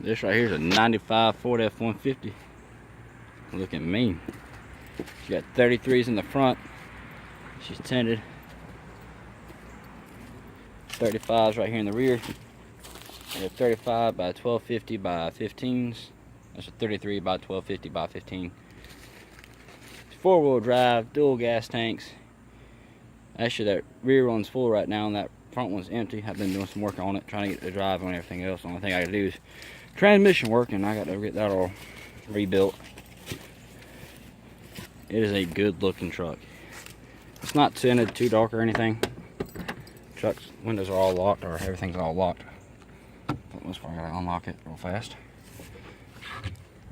This right here is a 95 Ford F-150. Looking mean. She got 33s in the front. She's tinted. 35s right here in the rear. We have 35 by 1250 by 15s. That's a 33 by 1250 by 15. It's 4-wheel drive, dual gas tanks. Actually, that rear one's full right now, and that front one's empty. I've been doing some work on it, trying to get the drive and everything else. The only thing I gotta do is transmission work, and I got to get that all rebuilt. It is a good looking truck. It's not tinted too dark or anything. Truck's windows are all locked, or everything's all locked. For the most part, I gotta unlock it real fast.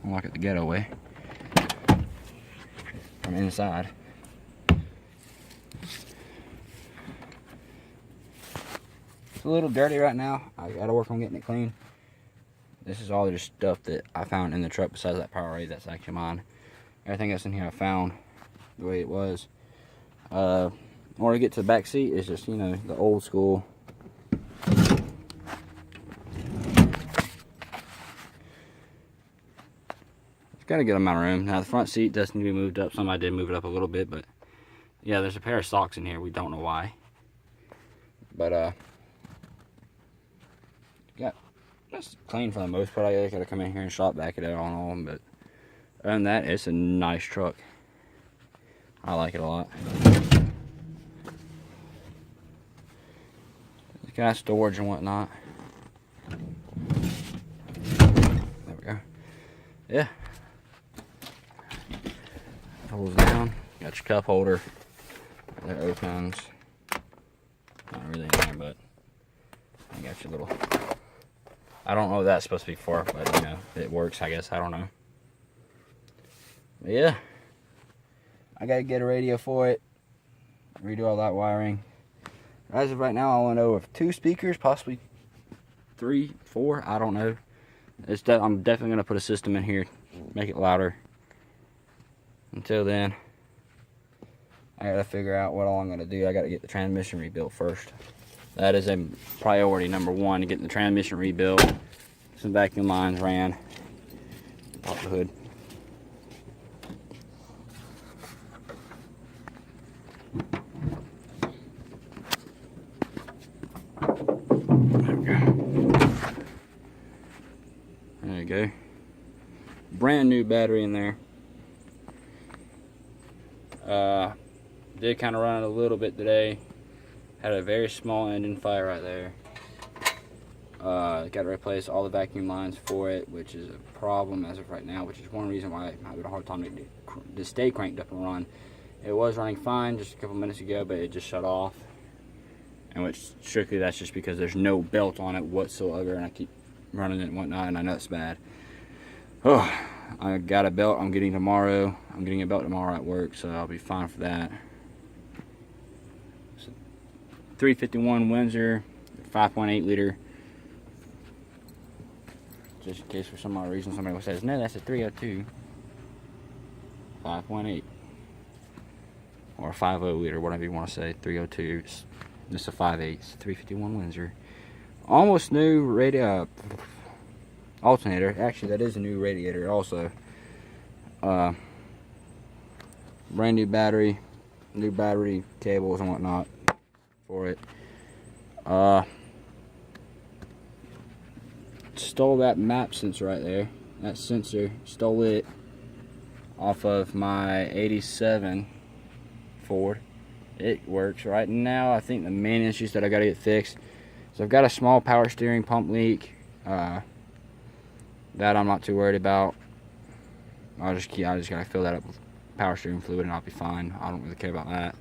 Unlock it the ghetto way from inside. It's a little dirty right now. I gotta work on getting it clean. This is all just stuff that I found in the truck besides that Powerade that's actually mine. Everything else in here I found the way it was. In order to get to the back seat, it's just, you know, the old school. It's got a good amount of room. Now the front seat does need to be moved up. Somebody did move it up a little bit, but yeah, there's a pair of socks in here. We don't know why. But that's clean for the most part. I gotta come in here and shop back it out on all of them, but other than that, it's a nice truck. I like it a lot. It's got storage and whatnot. There we go. Yeah. Pulls down. Got your cup holder. That opens. Not really in there, but you got your little. I don't know what that's supposed to be for, but you know, it works, I guess. I don't know. But yeah, I gotta get a radio for it, redo all that wiring. As of right now, I only know of 2 speakers, possibly 3, 4, I don't know. I'm definitely gonna put a system in here, make it louder. Until then, I gotta figure out what all I'm gonna do. I gotta get the transmission rebuilt first. That is a priority number 1, to get the transmission rebuilt. Some vacuum lines ran. Pop the hood. There we go. There you go. Brand new battery in there. Did kind of run it a little bit today. Had a very small engine fire right there. Got to replace all the vacuum lines for it, which is a problem as of right now, which is one reason why I'm having a hard time to stay cranked up and run. It was running fine just a couple minutes ago, but it just shut off. And which strictly that's just because there's no belt on it whatsoever, and I keep running it and whatnot, and I know it's bad. Oh, I got a belt I'm getting tomorrow. I'm getting a belt tomorrow at work, so I'll be fine for that. 351 Windsor, 5.8 liter. Just in case for some odd reason somebody says, no, that's a 302. 5.8. Or 50 liter, whatever you want to say. 302. It's a 5.8. 351 Windsor. Almost new radio alternator. Actually, that is a new radiator also. Brand new battery cables and whatnot for it. Stole that map sensor right there. That sensor, stole it off of my 87 Ford. It works right now. I think the main issues that I gotta get fixed. So I've got a small power steering pump leak. That I'm not too worried about. I just gotta fill that up with power steering fluid and I'll be fine. I don't really care about that.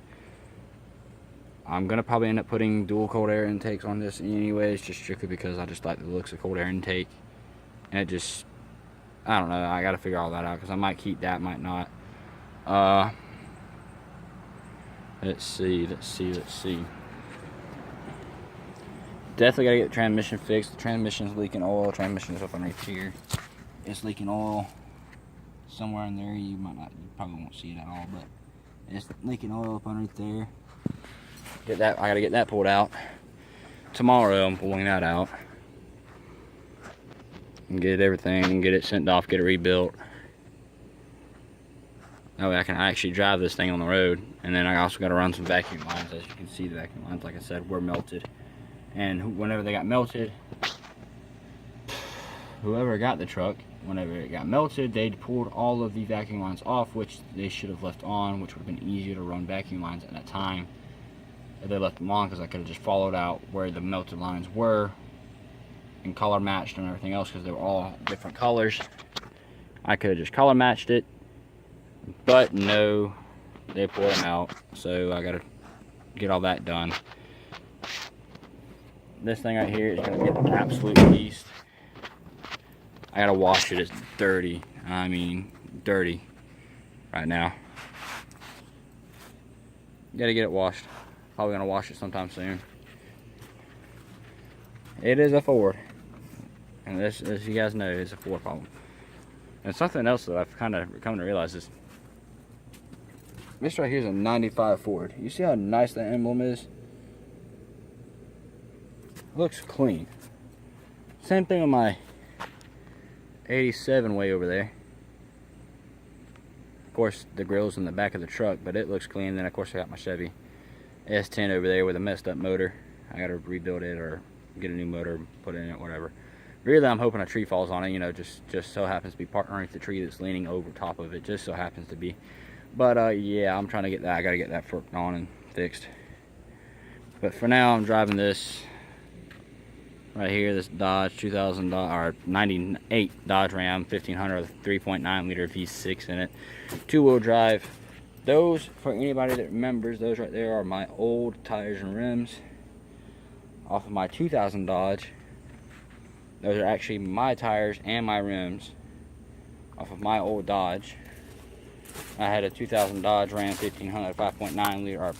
I'm gonna probably end up putting dual cold air intakes on this anyways, just strictly because I just like the looks of cold air intake. And it just, I don't know, I gotta figure all that out because I might keep that, might not. Let's see. Definitely gotta get the transmission fixed. The transmission's leaking oil. Transmission's up underneath here. It's leaking oil somewhere in there. You probably won't see it at all, but it's leaking oil up underneath there. I gotta get that pulled out. Tomorrow I'm pulling that out. and get everything and get it sent off, get it rebuilt. That way I can actually drive this thing on the road. And then I also got to run some vacuum lines. As you can see, the vacuum lines, like I said, were melted. And whenever they got melted, whoever got the truck, whenever it got melted, they pulled all of the vacuum lines off, which they should have left on, which would have been easier to run vacuum lines at that time. If they left them on, because I could have just followed out where the melted lines were and color matched and everything else, because they were all different colors. I could have just color matched it, but no, they pulled them out, so I gotta get all that done. This thing right here is gonna be an absolute beast. I gotta wash it. It's dirty. I mean, dirty right now. Gotta get it washed. Probably gonna wash it sometime soon. It is a Ford, and this, as you guys know, is a Ford problem. And something else that I've kind of come to realize is this right here is a '95 Ford. You see how nice that emblem is? Looks clean. Same thing with my '87 way over there. Of course, the grill's in the back of the truck, but it looks clean. Then of course I got my Chevy S10 over there with a messed up motor. I gotta rebuild it or get a new motor, put it in it, whatever. Really, I'm hoping a tree falls on it. You know, just so happens to be parked underneath the tree that's leaning over top of it. Just so happens to be. But yeah, I'm trying to get that. I gotta get that worked on and fixed. But for now, I'm driving this right here, this Dodge 2000 or 98 Dodge Ram 1500 with 3.9 liter V6 in it, 2-wheel drive. Those, for anybody that remembers, those right there are my old tires and rims off of my 2000 Dodge. Those are actually my tires and my rims off of my old Dodge. I had a 2000 Dodge Ram 1500 5.9 liter, or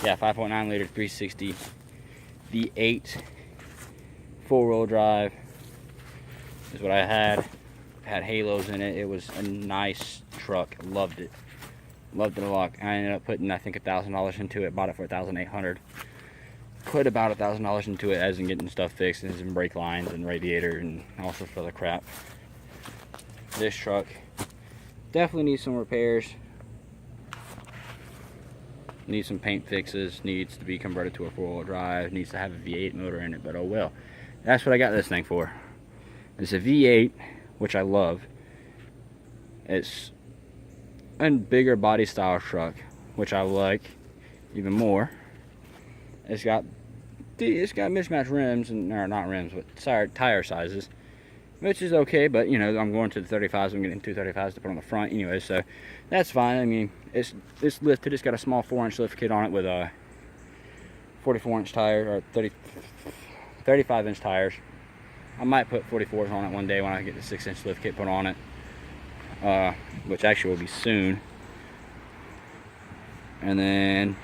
yeah, 5.9 liter 360 V8 4-wheel drive is what I had. Had halos in it. It was a nice truck. Loved it. Loved it a lot. I ended up putting, I think, $1,000 into it. Bought it for $1,800. Put about $1,000 into it, as in getting stuff fixed, and some brake lines and radiator and all sorts of other crap. This truck definitely needs some repairs. Needs some paint fixes. Needs to be converted to a 4-wheel drive. Needs to have a V8 motor in it. But oh well. That's what I got this thing for. It's a V8, which I love. It's a bigger body style truck, which I like even more. It's got mismatched rims, and or not rims, but tire sizes, which is okay. But you know, I'm going to the 35s. I'm getting 235s to put on the front anyway, so that's fine. I mean, it's lifted. It's got a small 4-inch lift kit on it with a 44-inch tire or 35-inch tires. I might put 44s on it one day when I get the 6-inch lift kit put on it, which actually will be soon. And then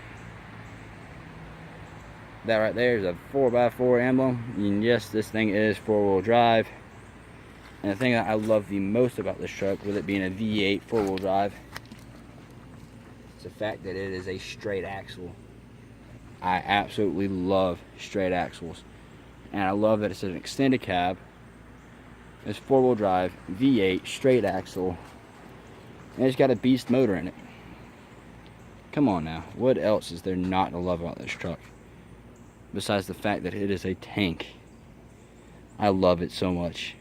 that right there is a 4x4 emblem. And yes, this thing is 4-wheel drive. And the thing that I love the most about this truck, with it being a V8 4-wheel drive, is the fact that it is a straight axle. I absolutely love straight axles. And I love that it's an extended cab. It's 4-wheel drive, V8, straight axle. And it's got a beast motor in it. Come on now. What else is there not to love about this truck? Besides the fact that it is a tank. I love it so much.